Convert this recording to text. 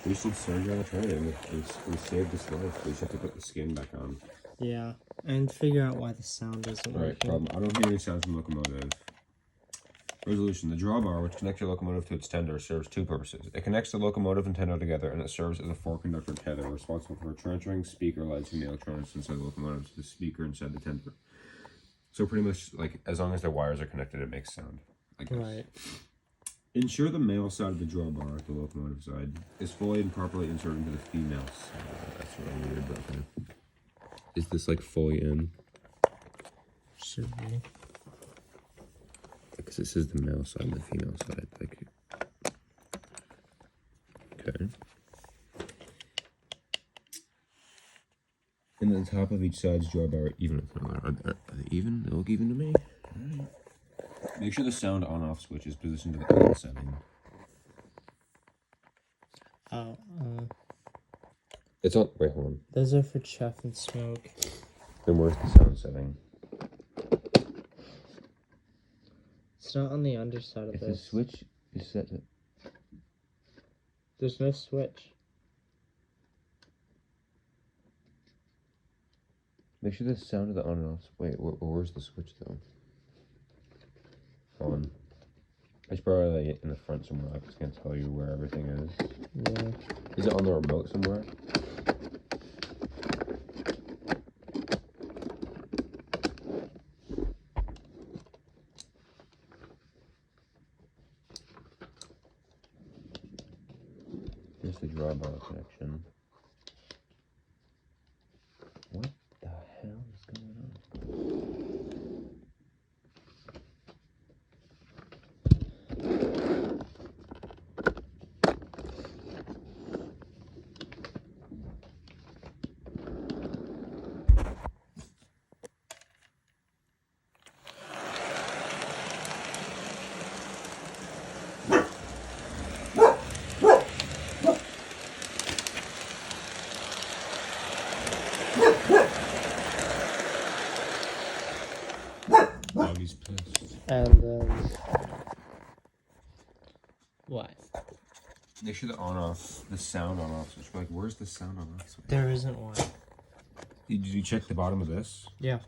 We should surge on a train. We saved his life. We just have to put the skin back on. Yeah, and figure out why the sound isn't Alright, working. problem. I don't hear any sounds from locomotive. Resolution. The drawbar, which connects your locomotive to its tender, serves two purposes. It connects the locomotive and tender together, and it serves as a four-conductor tether responsible for transferring speaker lights from the electronics inside the locomotive to the speaker inside the tender. So pretty much, like, as long as the wires are connected, it makes sound. I guess. Right. Ensure the male side of the drawbar, at the locomotive side, is fully and properly inserted into the female side. That's really weird, but okay. Is this, like, fully in? Should be. Because this is the male side and the female side. Like, okay. And the top of each side's drawbar are even. Are they even? They look even to me. Alright. Make sure the sound on-off switch is positioned to the on setting. Oh, It's on. Wait, hold on. those are for chuff and smoke. Then where's the sound setting? It's not on the underside of If the this. switch is set to. There's no switch. Make sure the sound of the on and off. Wait, where's the switch though? On. It's probably like in the front somewhere. I just can't tell you where everything is. Yeah. Is it on the remote somewhere? Here's the drawbar connection. What the hell is going on? Doggy's pissed. And then what? Make sure the on-off, the sound on-off switch. Like, where's the sound on-off switch? There isn't one. Did you check the bottom of this? Yeah.